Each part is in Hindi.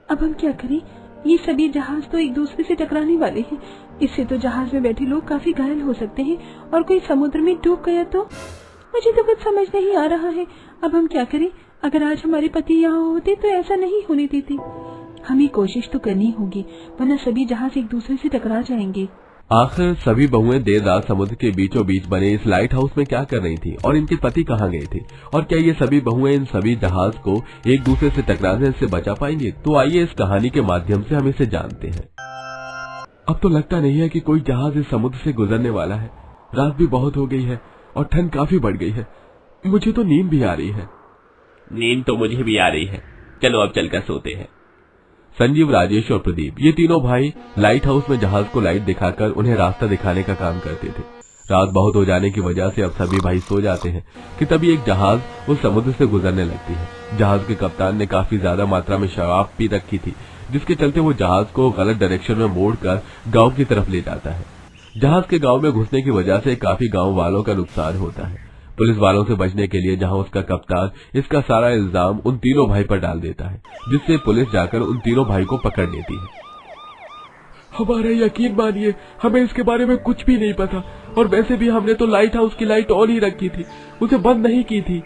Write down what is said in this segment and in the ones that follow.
अब हम क्या करें? ये सभी जहाज तो एक दूसरे से टकराने वाले हैं। इससे तो जहाज में बैठे लोग काफी घायल हो सकते हैं और कोई समुद्र में डूब गया तो? मुझे तो कुछ समझ नहीं आ रहा है। अब हम क्या करें? अगर आज हमारे पति यहाँ होते तो ऐसा नहीं होने देते। हमें कोशिश तो करनी होगी, वरना सभी जहाज एक दूसरे से टकरा जाएंगे। आखिर सभी बहुएं देर रात समुद्र के बीचों बीच बने इस लाइट हाउस में क्या कर रही थी और इनके पति कहाँ गए थे, और क्या ये सभी बहुएं इन सभी जहाज को एक दूसरे से टकराने से बचा पाएंगे? तो आइए इस कहानी के माध्यम से हम इसे जानते हैं। अब तो लगता नहीं है कि कोई जहाज इस समुद्र से गुजरने वाला है। रात भी बहुत हो गई है और ठंड काफी बढ़ गई है। मुझे तो नींद भी आ रही है। नींद तो मुझे भी आ रही है। चलो अब चलकर सोते हैं। संजीव, राजेश और प्रदीप ये तीनों भाई लाइट हाउस में जहाज को लाइट दिखाकर उन्हें रास्ता दिखाने का काम करते थे। रात बहुत हो जाने की वजह से अब सभी भाई सो जाते हैं कि तभी एक जहाज उस समुद्र से गुजरने लगती है। जहाज के कप्तान ने काफी ज्यादा मात्रा में शराब पी रखी थी, जिसके चलते वो जहाज को गलत डायरेक्शन में मोड़कर गांव की तरफ ले जाता है। जहाज के गांव में घुसने की वजह से काफी गांव वालों का नुकसान होता है। पुलिस वालों से बचने के लिए जहां उसका कप्तान इसका सारा इल्जाम उन तीनों भाई पर डाल देता है, जिससे पुलिस जाकर उन तीनों भाई को पकड़ लेती है। हमारा यकीन मानिए, हमें इसके बारे में कुछ भी नहीं पता, और वैसे भी हमने तो लाइट हाउस की लाइट ऑन ही रखी थी, उसे बंद नहीं की थी।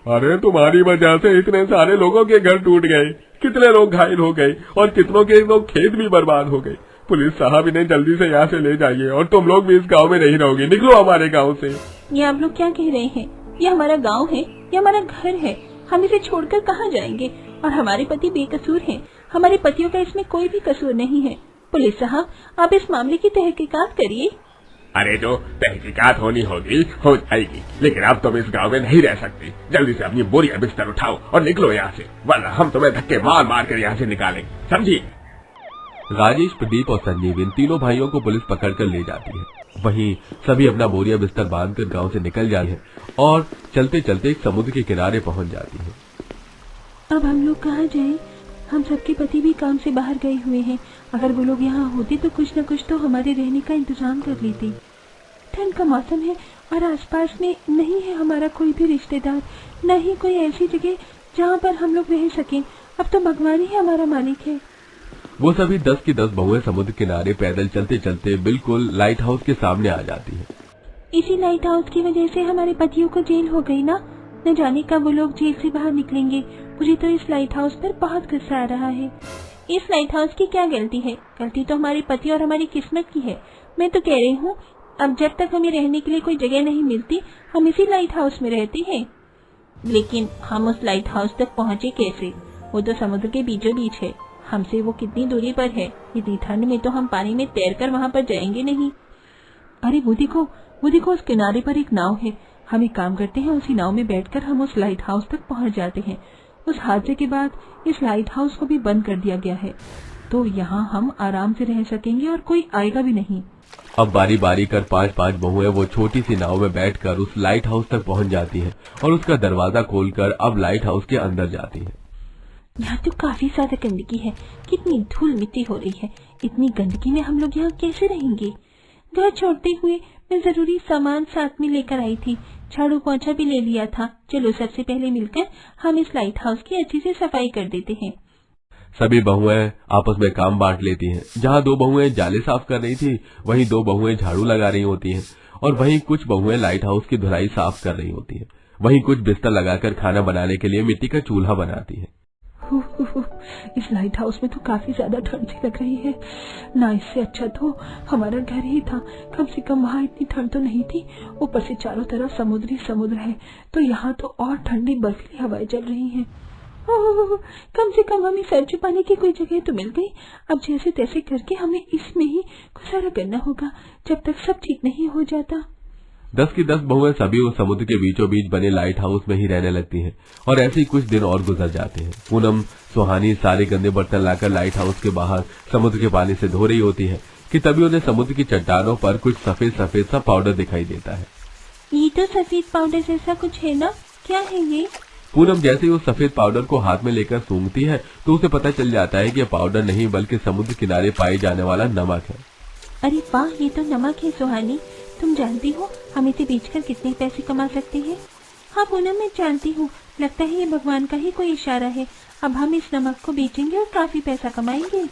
अरे तुम्हारी वजह से इतने सारे लोगों के घर टूट गए, कितने लोग घायल हो गए और कितनों के लोग खेत भी बर्बाद हो गए। पुलिस साहब इन्हें जल्दी से यहाँ से ले जाइए, और तुम लोग भी इस गांव में नहीं रहोगे। निकलो हमारे गांव से। ये आप लोग क्या कह रहे हैं? ये हमारा गांव है, ये हमारा घर है। हम इसे छोड़कर कहाँ जाएंगे? और हमारे पति बेकसूर हैं। हमारे पतियों का इसमें कोई भी कसूर नहीं है। पुलिस साहब, आप इस मामले की तहकीकात करिए। अरे जो तहकीकात होनी होगी हो जाएगी, लेकिन अब तुम इस गांव में नहीं रह सकती। जल्दी से अपनी बोरियां बिस्तर उठाओ और निकलो यहाँ से, वरना हम तुम्हें धक्के मार मार कर यहाँ से निकालेंगे, समझी? राजेश, प्रदीप और संजीव इन तीनों भाइयों को पुलिस पकड़कर ले जाती है। वहीं सभी अपना बोरिया बिस्तर बांधकर गांव से निकल जाते हैं और चलते चलते एक समुद्र के किनारे पहुंच जाती है। अब हम लोग कहाँ जाएं? हम सबके पति भी काम से बाहर गए हुए हैं। अगर वो लोग यहाँ होते तो कुछ न कुछ तो हमारे रहने का इंतजाम कर लेते। ठंड का मौसम है और आसपास में नहीं है हमारा कोई भी रिश्तेदार, न ही कोई ऐसी जगह जहाँ पर हम लोग रह सकें। अब तो भगवान ही हमारा मालिक है। वो सभी 10 की 10 बहुएं समुद्र किनारे पैदल चलते चलते बिल्कुल लाइट हाउस के सामने आ जाती है। इसी लाइट हाउस की वजह से हमारे पतियों को जेल हो गई ना। न जाने कब वो लोग जेल से बाहर निकलेंगे। मुझे तो इस लाइट हाउस पर बहुत गुस्सा आ रहा है। इस लाइट हाउस की क्या गलती है? गलती तो हमारे पति और हमारी किस्मत की है। मैं तो कह रही हूँ, अब जब तक हमें रहने के लिए कोई जगह नहीं मिलती, हम इसी लाइट हाउस में रहते हैं। लेकिन हम उस लाइट हाउस तक पहुँचे कैसे? वो तो समुद्र के बीचों बीच है। हमसे वो कितनी दूरी पर है? इतनी ठंड में तो हम पानी में तैरकर वहाँ पर जाएंगे नहीं। अरे वो देखो उस किनारे पर एक नाव है। हम एक काम करते हैं, उसी नाव में बैठकर हम उस लाइट हाउस तक पहुँच जाते हैं। उस हादसे के बाद इस लाइट हाउस को भी बंद कर दिया गया है, तो यहाँ हम आराम से रह सकेंगे और कोई आएगा भी नहीं। अब बारी बारी कर 5-5 बहुएं वो छोटी सी नाव में बैठकर उस लाइट हाउस तक पहुंच जाती हैं और उसका दरवाजा खोलकर अब लाइट हाउस के अंदर जाती हैं। यहाँ तो काफी ज्यादा गंदगी है। कितनी धूल मिट्टी हो रही है। इतनी गंदगी में हम लोग यहाँ कैसे रहेंगे? घर छोड़ते हुए मैं जरूरी सामान साथ में लेकर आई थी। झाड़ू पोंछा भी ले लिया था। चलो सबसे पहले मिलकर हम इस लाइट हाउस की अच्छी से सफाई कर देते हैं। सभी बहुएं आपस में काम बांट लेती हैं। जहाँ 2 बहुएं जाले साफ कर रही थी, वहीं 2 बहुएं झाड़ू लगा रही होती हैं, और वहीं कुछ बहुएं लाइट हाउस की धुलाई साफ कर रही होती हैं। वहीं कुछ बिस्तर लगाकर खाना बनाने के लिए मिट्टी का चूल्हा बनाती है। इस लाइट हाउस में तो काफी ज्यादा ठंड सी लग रही है ना। इससे अच्छा तो हमारा घर ही था। कम से कम वहाँ इतनी ठंड तो नहीं थी। ऊपर से चारों तरफ समुद्र ही समुद्र है, तो यहाँ तो और ठंडी बर्फीली हवाएं चल रही हैं। कम से कम हमें सर छुपाने की कोई जगह तो मिल गई। अब जैसे तैसे करके हमें इसमें ही गुजारा करना होगा जब तक सब ठीक नहीं हो जाता। 10 की 10 बहुएं सभी उस समुद्र के बीचों बीच बने लाइट हाउस में ही रहने लगती हैं और ऐसे ही कुछ दिन और गुजर जाते हैं। पूनम सुहानी सारे गंदे बर्तन लाकर लाइट हाउस के बाहर समुद्र के पानी से धो रही होती है कि तभी उन्हें समुद्र की चट्टानों पर कुछ सफेद सफेद सा पाउडर दिखाई देता है। ये तो सफेद पाउडर जैसा कुछ है ना? क्या है ये? पूनम जैसे ही उस सफेद पाउडर को हाथ में लेकर सूंघती है तो उसे पता चल जाता है कि यह पाउडर नहीं बल्कि समुद्र किनारे पाए जाने वाला नमक है। अरे वाह, ये तो नमक है सुहानी। तुम जानती हो हम इसे बेचकर कितने पैसे कमा सकते हैं? हाँ पूनम, मैं जानती हूँ। लगता है ये भगवान का ही कोई इशारा है। अब हम इस नमक को बेचेंगे और काफी पैसा कमाएंगे।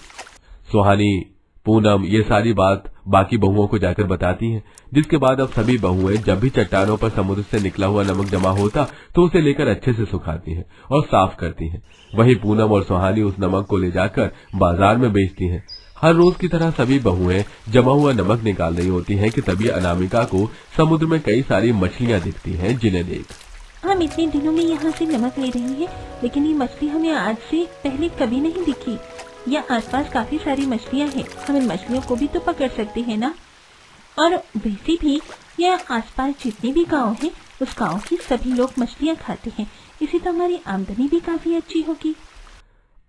सुहानी, पूनम ये सारी बात बाकी बहुओं को जाकर बताती हैं, जिसके बाद अब सभी बहुएं जब भी चट्टानों पर समुद्र से निकला हुआ नमक जमा होता तो उसे लेकर अच्छे से सुखाती हैं और साफ करती हैं। वहीं पूनम और सुहानी उस नमक को ले जाकर बाजार में बेचती हैं। हर रोज की तरह सभी बहुएं जमा हुआ नमक निकाल रही होती हैं कि तभी अनामिका को समुद्र में कई सारी मछलियां दिखती हैं, जिन्हें देख हम इतने दिनों में यहाँ से नमक ले रही हैं, लेकिन ये मछली हमें आज से पहले कभी नहीं दिखी। या आसपास काफी सारी मछलियाँ हैं, हम इन मछलियों को भी तो पकड़ सकते हैं ना। और वैसे भी यह आसपास जितने भी गांव हैं, उस गांव की सभी लोग मछलियाँ खाते हैं, इसी तो हमारी आमदनी भी काफी अच्छी होगी।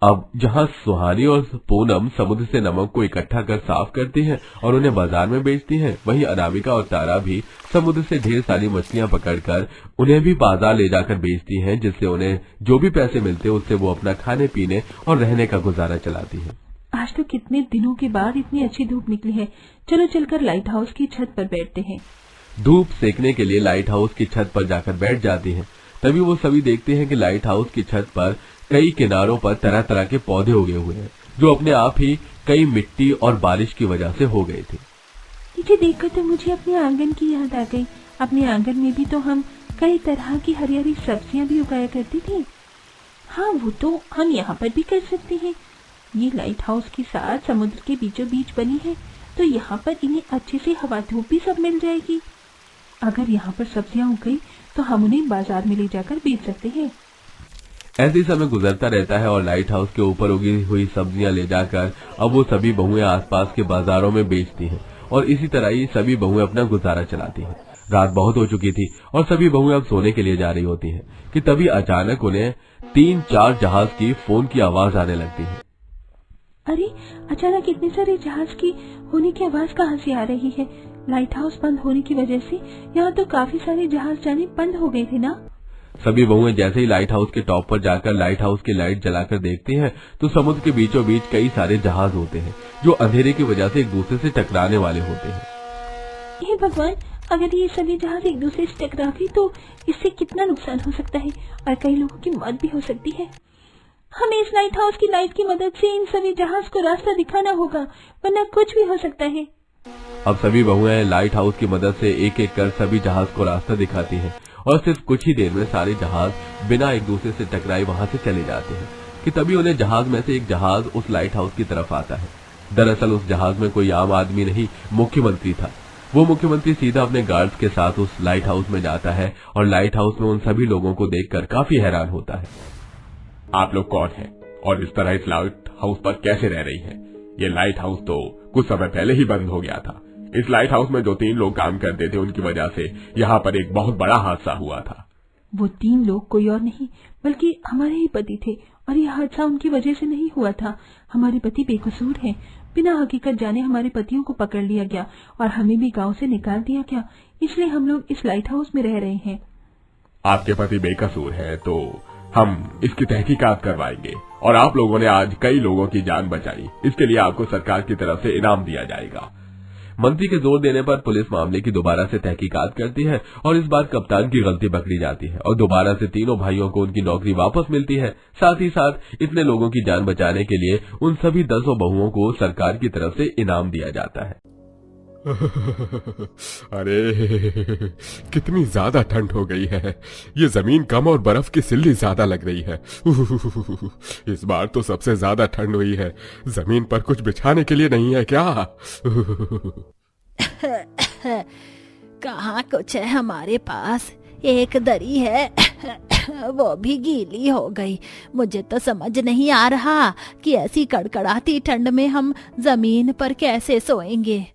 अब जहां सुहानी और पूनम समुद्र से नमक को इकट्ठा कर साफ करती हैं और उन्हें बाजार में बेचती हैं, वहीं अनामिका और तारा भी समुद्र से ढेर सारी मछलियां पकड़कर उन्हें भी बाजार ले जाकर बेचती हैं, जिससे उन्हें जो भी पैसे मिलते हैं उससे वो अपना खाने पीने और रहने का गुजारा चलाती हैं। आज तो कितने दिनों के बाद इतनी अच्छी धूप निकली है, चलो चलकर लाइट हाउस की छत पर बैठते हैं। धूप सेकने के लिए लाइट हाउस की छत पर जाकर बैठ जाती हैं। तभी वो सभी देखते हैं कि लाइट हाउस की छत पर कई किनारों पर तरह तरह के पौधे उगे हुए हैं, जो अपने आप ही कई मिट्टी और बारिश की वजह से हो गए थे। मुझे देखकर तो मुझे अपने आंगन की याद आ गई। अपने आंगन में भी तो हम कई तरह की हरी हरी सब्जियां भी उगाया करती थी। हाँ, वो तो हम यहाँ पर भी कर सकते हैं। ये लाइट हाउस के साथ समुद्र के बीचों बीच बनी है, तो यहाँ पर इन्हें अच्छे से हवा धूप भी सब मिल जाएगी। अगर यहाँ पर सब्जियां उग गई तो हम उन्हें बाजार में ले जाकर बेच सकते हैं। ऐसे समय गुजरता रहता है और लाइट हाउस के ऊपर उगी हुई सब्जियां ले जाकर अब वो सभी बहुएं आसपास के बाजारों में बेचती हैं और इसी तरह ही सभी बहुएं अपना गुजारा चलाती हैं। रात बहुत हो चुकी थी और सभी बहुएं अब सोने के लिए जा रही होती हैं कि तभी अचानक उन्हें 3-4 जहाज की फोन की आवाज आने लगती है। अरे, अचानक इतने सारे जहाज की होने की आवाज कहाँ से आ रही है? लाइट हाउस बंद होने की वजह से यहाँ तो काफी सारे जहाज जाने बंद हो गए थे ना। सभी बहुएं जैसे ही लाइट हाउस के टॉप पर जाकर लाइट हाउस की लाइट जलाकर देखती हैं तो समुद्र के बीचों बीच कई सारे जहाज होते हैं, जो अंधेरे की वजह से एक दूसरे से टकराने वाले होते हैं। हे भगवान, अगर ये सभी जहाज एक दूसरे से टकरा गए तो इससे कितना नुकसान हो सकता है और कई लोगों की मौत भी हो सकती है। हमें इस लाइट हाउस की लाइट की मदद से इन सभी जहाज को रास्ता दिखाना होगा, वरना कुछ भी हो सकता है। अब सभी बहुएं लाइट हाउस की मदद से एक एक कर सभी जहाज को रास्ता दिखाती हैं और सिर्फ कुछ ही देर में सारे जहाज बिना एक दूसरे से टकराए वहां से चले जाते हैं कि तभी उन्हें जहाज में से एक जहाज उस लाइट हाउस की तरफ आता है। दरअसल उस जहाज में कोई आम आदमी नहीं, मुख्यमंत्री था। वो मुख्यमंत्री सीधा अपने गार्ड्स के साथ उस लाइट हाउस में जाता है और लाइट हाउस में उन सभी लोगों को देखकर काफी हैरान होता है। आप लोग कौन हैं और इस तरह इस लाइट हाउस पर कैसे रह रही हैं? ये लाइट हाउस तो कुछ समय पहले ही बंद हो गया था। इस लाइट हाउस में जो 3 लोग काम करते थे, उनकी वजह से यहाँ पर एक बहुत बड़ा हादसा हुआ था। वो 3 लोग कोई और नहीं बल्कि हमारे ही पति थे और ये हादसा उनकी वजह से नहीं हुआ था। हमारे पति बेकसूर हैं। बिना हकीकत जाने हमारे पतियों को पकड़ लिया गया और हमें भी गांव से निकाल दिया गया, इसलिए हम लोग इस लाइट हाउस में रह रहे हैं। आपके पति बेकसूर है तो हम इसकी तहकीकात करवाएंगे और आप लोगों ने आज कई लोगों की जान बचाई, इसके लिए आपको सरकार की तरफ से इनाम दिया जाएगा। मंत्री के जोर देने पर पुलिस मामले की दोबारा से तहकीकात करती है और इस बार कप्तान की गलती पकड़ी जाती है और दोबारा से तीनों भाइयों को उनकी नौकरी वापस मिलती है। साथ ही साथ इतने लोगों की जान बचाने के लिए उन सभी 10 बहुओं को सरकार की तरफ से इनाम दिया जाता है। अरे कितनी ज्यादा ठंड हो गई है। ये जमीन कम और बर्फ की सिल्ली ज्यादा लग रही है। इस बार तो सबसे ज्यादा ठंड हुई है। जमीन पर कुछ बिछाने के लिए नहीं है क्या? कहाँ कुछ है हमारे पास, एक दरी है वो भी गीली हो गई। मुझे तो समझ नहीं आ रहा कि ऐसी कड़कड़ाती ठंड में हम जमीन पर कैसे सोएंगे।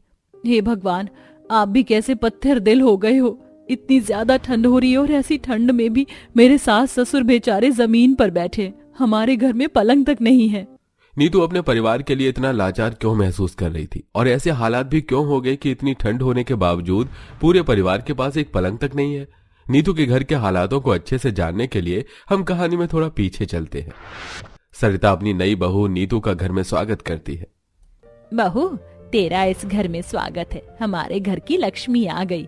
हे भगवान, आप भी कैसे पत्थर दिल हो गए हो। इतनी ज्यादा ठंड हो रही है और ऐसी ठंड में भी मेरे सास ससुर बेचारे जमीन पर बैठे, हमारे घर में पलंग तक नहीं है। नीतू अपने परिवार के लिए इतना लाचार क्यों महसूस कर रही थी और ऐसे हालात भी क्यों हो गए कि इतनी ठंड होने के बावजूद पूरे परिवार के पास एक पलंग तक नहीं है। नीतू के घर के हालातों को अच्छे से जानने के लिए हम कहानी में थोड़ा पीछे चलते हैं। सरिता अपनी नई बहू नीतू का घर में स्वागत करती है। बहू, तेरा इस घर में स्वागत है। हमारे घर की लक्ष्मी आ गई।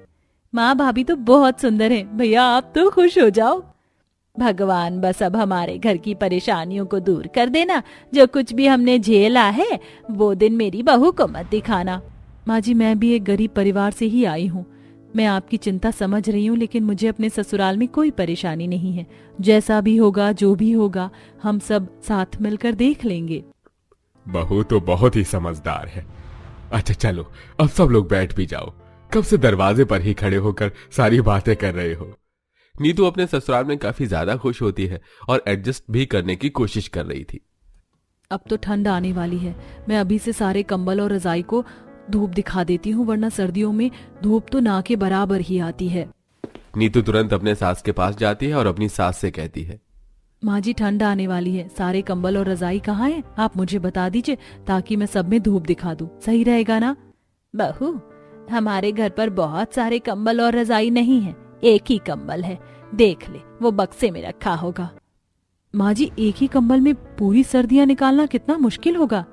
माँ भाभी तो बहुत सुंदर है, भैया आप तो खुश हो जाओ। भगवान बस अब हमारे घर की परेशानियों को दूर कर देना। जो कुछ भी हमने झेला है वो दिन मेरी बहू को मत दिखाना। माँ जी, मैं भी एक गरीब परिवार से ही आई हूँ। मैं आपकी चिंता समझ रही हूँ, लेकिन मुझे अपने ससुराल में कोई परेशानी नहीं है। जैसा भी होगा, जो भी होगा, हम सब साथ मिलकर देख लेंगे। बहू तो बहुत ही समझदार है। अच्छा चलो, अब सब लोग बैठ भी जाओ। कब से दरवाजे पर ही खड़े होकर सारी बातें कर रहे हो। नीतू अपने ससुराल में काफी ज्यादा खुश होती है और एडजस्ट भी करने की कोशिश कर रही थी। अब तो ठंड आने वाली है, मैं अभी से सारे कंबल और रजाई को धूप दिखा देती हूँ, वरना सर्दियों में धूप तो ना के बराबर ही आती है। नीतू तुरंत अपने सास के पास जाती है और अपनी सास से कहती है, माँ जी, ठंड आने वाली है, सारे कंबल और रजाई कहाँ हैं? आप मुझे बता दीजिए ताकि मैं सब में धूप दिखा दूं। सही रहेगा ना? बहू, हमारे घर पर बहुत सारे कंबल और रजाई नहीं है, एक ही कंबल है। देख ले, वो बक्से में रखा होगा। माँ जी, एक ही कंबल में पूरी सर्दियाँ निकालना कितना मुश्किल होगा।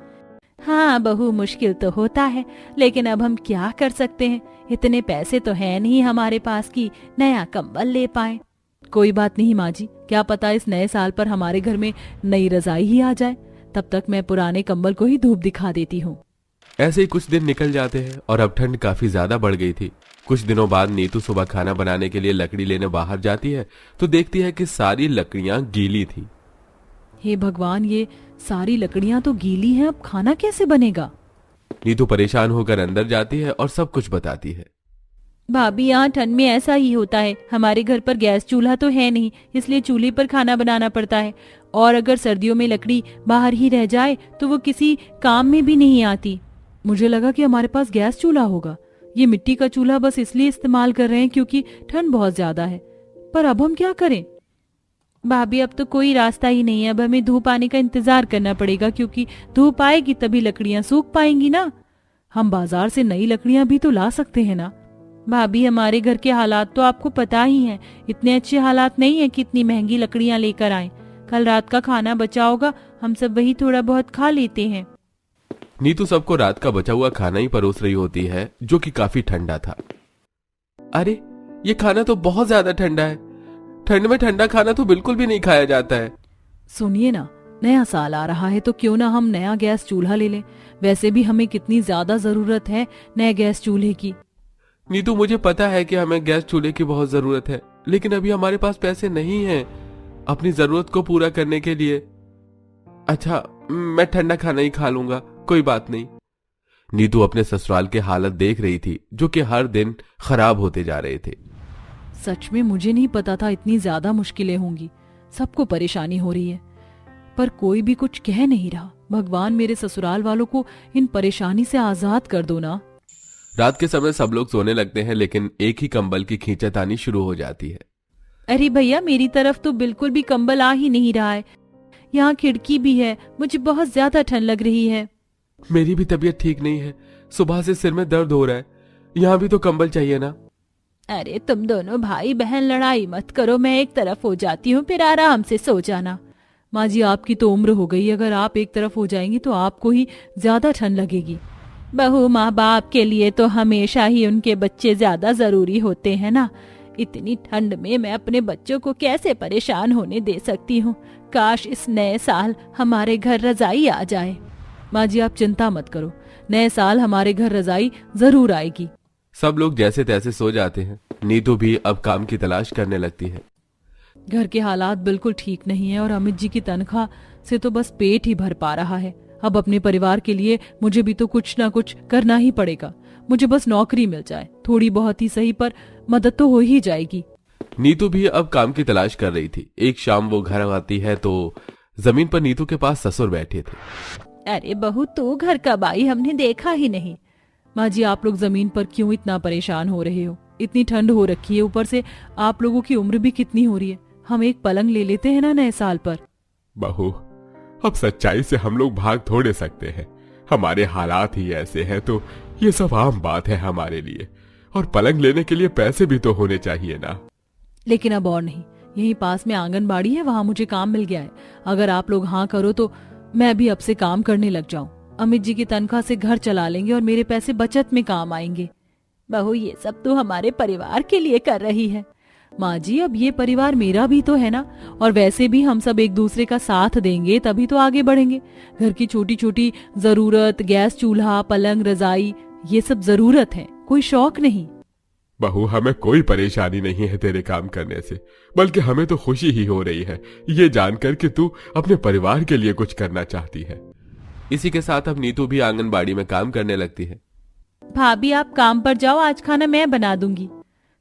हाँ बहू, मुश्किल तो होता है, लेकिन अब हम क्या कर सकते हैं? इतने पैसे तो है नहीं हमारे पास कि नया कंबल ले पाए। कोई बात नहीं माँ जी, क्या पता इस नए साल पर हमारे घर में नई रजाई ही आ जाए। तब तक मैं पुराने कंबल को ही धूप दिखा देती हूँ। ऐसे ही कुछ दिन निकल जाते हैं और अब ठंड काफी ज्यादा बढ़ गई थी। कुछ दिनों बाद नीतू सुबह खाना बनाने के लिए लकड़ी लेने बाहर जाती है तो देखती है कि सारी लकड़ियां गीली थी। हे भगवान, ये सारी लकड़ियां तो गीली हैं, अब खाना कैसे बनेगा? नीतू परेशान होकर अंदर जाती है और सब कुछ बताती है। भाभी, यहाँ ठंड में ऐसा ही होता है। हमारे घर पर गैस चूल्हा तो है नहीं, इसलिए चूल्हे पर खाना बनाना पड़ता है। और अगर सर्दियों में लकड़ी बाहर ही रह जाए तो वो किसी काम में भी नहीं आती। मुझे लगा कि हमारे पास गैस चूल्हा होगा। ये मिट्टी का चूल्हा बस इसलिए इस्तेमाल कर रहे हैं क्योंकि ठंड बहुत ज्यादा है। पर अब हम क्या करें? भाभी, अब तो कोई रास्ता ही नहीं है। अब हमें धूप आने का इंतजार करना पड़ेगा, क्योंकि धूप आएगी तभी लकड़ियां सूख पाएंगी ना। हम बाजार से नई लकड़ियां भी तो ला सकते हैं ना। भाभी, हमारे घर के हालात तो आपको पता ही हैं। इतने अच्छे हालात नहीं है कि इतनी महंगी लकड़ियां लेकर आएं। कल रात का खाना बचा होगा, हम सब वही थोड़ा बहुत खा लेते हैं। नीतू सबको रात का बचा हुआ खाना ही परोस रही होती है, जो कि काफी ठंडा था। अरे, ये खाना तो बहुत ज्यादा ठंडा है। ठंड में ठंडा खाना तो बिल्कुल भी नहीं खाया जाता है। सुनिए ना, नया साल आ रहा है तो क्यों ना हम नया गैस चूल्हा ले लें। वैसे भी हमें कितनी ज्यादा जरूरत है नए गैस चूल्हे की। नीतू, मुझे पता है कि हमें गैस चूल्हे की बहुत जरूरत है, लेकिन अभी हमारे पास पैसे नहीं हैं अपनी जरूरत को पूरा करने के लिए। अच्छा, मैं ठंडा खाना ही खा लूंगा, कोई बात नहीं। नीतू अपने ससुराल के हालत देख रही थी, जो कि हर दिन खराब होते जा रहे थे। सच में मुझे नहीं पता था इतनी ज्यादा मुश्किलें होंगी। सबको परेशानी हो रही है, पर कोई भी कुछ कह नहीं रहा। भगवान, मेरे ससुराल वालों को इन परेशानी से आजाद कर दो ना। रात के समय सब लोग सोने लगते हैं, लेकिन एक ही कंबल की खींचत आनी शुरू हो जाती है। अरे भैया, मेरी तरफ तो बिल्कुल भी कंबल आ ही नहीं रहा है। यहाँ खिड़की भी है, मुझे बहुत ज्यादा ठंड लग रही है। मेरी भी तबीयत ठीक नहीं है, सुबह से सिर में दर्द हो रहा है। यहाँ भी तो कंबल चाहिए ना। अरे तुम दोनों भाई बहन लड़ाई मत करो, मैं एक तरफ हो जाती हूँ, फिर आराम से सो जाना। माँ जी, आपकी तो उम्र हो गई, अगर आप एक तरफ हो जाएंगी तो आपको ही ज्यादा ठंड लगेगी। बहू, माँ बाप के लिए तो हमेशा ही उनके बच्चे ज्यादा जरूरी होते हैं ना। इतनी ठंड में मैं अपने बच्चों को कैसे परेशान होने दे सकती हूँ। काश इस नए साल हमारे घर रजाई आ जाए। माँ जी, आप चिंता मत करो, नए साल हमारे घर रजाई जरूर आएगी। सब लोग जैसे तैसे सो जाते हैं। नीतू भी अब काम की तलाश करने लगती है। घर के हालात बिल्कुल ठीक नहीं है और अमित जी की तनख्वाह से तो बस पेट ही भर पा रहा है। अब अपने परिवार के लिए मुझे भी तो कुछ ना कुछ करना ही पड़ेगा। मुझे बस नौकरी मिल जाए, थोड़ी बहुत ही सही, पर मदद तो हो ही जाएगी। नीतू भी अब काम की तलाश कर रही थी। एक शाम वो घर आती है तो जमीन पर नीतू के पास ससुर बैठे थे। अरे बहू, तू घर कब आई? हमने देखा ही नहीं। माँ जी, आप लोग जमीन पर क्यों इतना परेशान हो रहे हो? इतनी ठंड हो रखी है, ऊपर से आप लोगों की उम्र भी कितनी हो रही है। हम एक पलंग ले लेते हैं ना नए साल पर। बहू, अब सच्चाई से हम लोग भाग थोड़े सकते हैं। हमारे हालात ही ऐसे हैं, तो ये सब आम बात है हमारे लिए। और पलंग लेने के लिए पैसे भी तो होने चाहिए ना। लेकिन अब और नहीं, यहीं पास में आंगनबाड़ी है, वहाँ मुझे काम मिल गया है। अगर आप लोग हाँ करो तो मैं भी अब से काम करने लग जाऊं। अमित जी की तनख्वाह से घर चला लेंगे और मेरे पैसे बचत में काम आएंगे। बहू, ये सब तो हमारे परिवार के लिए कर रही है। माँ जी अब ये परिवार मेरा भी तो है ना, और वैसे भी हम सब एक दूसरे का साथ देंगे तभी तो आगे बढ़ेंगे। घर की छोटी छोटी जरूरत, गैस चूल्हा, पलंग, रजाई, ये सब जरूरत है, कोई शौक नहीं। बहू, हमें कोई परेशानी नहीं है तेरे काम करने से, बल्कि हमें तो खुशी ही हो रही है ये जानकर कि तू अपने परिवार के लिए कुछ करना चाहती है। इसी के साथ अब नीतू भी आंगनबाड़ी में काम करने लगती है। भाभी आप काम पर जाओ, आज खाना मैं बना दूंगी।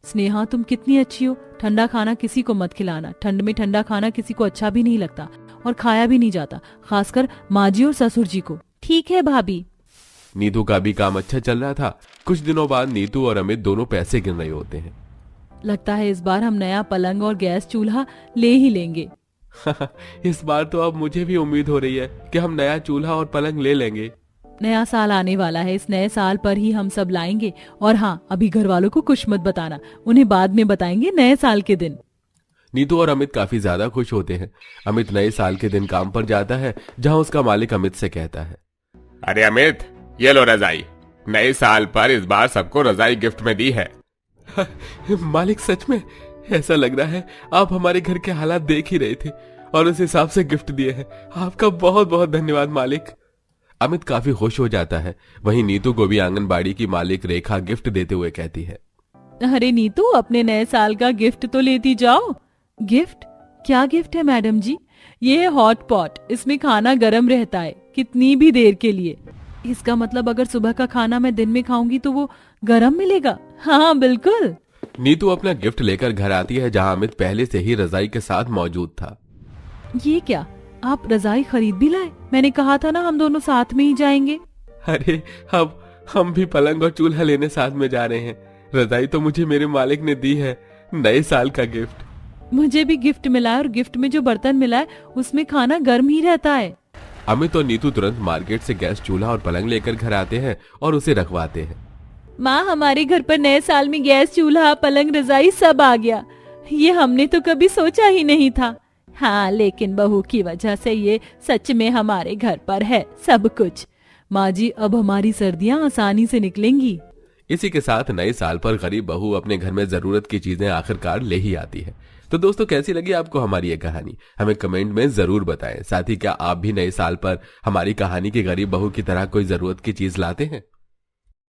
स्नेहा तुम कितनी अच्छी हो, ठंडा खाना किसी को मत खिलाना। ठंड में ठंडा खाना किसी को अच्छा भी नहीं लगता और खाया भी नहीं जाता, खासकर माँ जी और ससुर जी को। ठीक है भाभी। नीतू का भी काम अच्छा चल रहा था। कुछ दिनों बाद नीतू और अमित दोनों पैसे गिन रहे होते हैं। लगता है इस बार हम नया पलंग और गैस चूल्हा ले ही लेंगे। इस बार तो अब मुझे भी उम्मीद हो रही है कि हम नया चूल्हा और पलंग ले लेंगे। नया साल आने वाला है, इस नए साल पर ही हम सब लाएंगे। और हाँ, अभी घर वालों को कुछ मत बताना, उन्हें बाद में बताएंगे नए साल के दिन। नीतू और अमित काफी ज्यादा खुश होते हैं। अमित नए साल के दिन काम पर जाता है, जहां उसका मालिक अमित से कहता है, अरे अमित, ये लो रजाई, नए साल पर इस बार सबको रजाई गिफ्ट में दी है। मालिक सच में? ऐसा लग रहा है आप हमारे घर के हालात देख ही रहे थे और उस हिसाब से गिफ्ट दिए हैं। आपका बहुत बहुत धन्यवाद मालिक। अमित काफी खुश हो जाता है। वहीं नीतू को भी आंगनबाड़ी की मालिक रेखा गिफ्ट देते हुए कहती है, अरे नीतू, अपने नए साल का गिफ्ट तो लेती जाओ। गिफ्ट? क्या गिफ्ट है मैडम जी? ये है हॉट पॉट, इसमें खाना गर्म रहता है कितनी भी देर के लिए। इसका मतलब अगर सुबह का खाना मैं दिन में खाऊंगी तो वो गर्म मिलेगा? हाँ बिल्कुल। नीतू अपना गिफ्ट लेकर घर आती है, जहां अमित पहले से ही रजाई के साथ मौजूद था। ये क्या, आप रजाई खरीद भी लाए? मैंने कहा था ना हम दोनों साथ में ही जाएंगे। अरे अब हम भी पलंग और चूल्हा लेने साथ में जा रहे हैं। रजाई तो मुझे मेरे मालिक ने दी है, नए साल का गिफ्ट। मुझे भी गिफ्ट मिला है और गिफ्ट में जो बर्तन मिला है उसमें खाना गर्म ही रहता है। अमित और नीतू तुरंत मार्केट से गैस चूल्हा और पलंग लेकर घर आते हैं और उसे रखवाते हैं। माँ, हमारे घर पर नए साल में गैस चूल्हा, पलंग, रजाई सब आ गया। ये हमने तो कभी सोचा ही नहीं था। हाँ, लेकिन बहू की वजह से ये सच में हमारे घर पर है सब कुछ। माँ जी, अब हमारी सर्दियाँ आसानी से निकलेंगी। इसी के साथ नए साल पर गरीब बहू अपने घर में जरूरत की चीजें आखिरकार ले ही आती है। तो दोस्तों, कैसी लगी आपको हमारी ये कहानी? हमें कमेंट में जरूर बताएं। साथ ही क्या आप भी नए साल पर हमारी कहानी की गरीब बहू की तरह कोई जरूरत की चीज लाते हैं?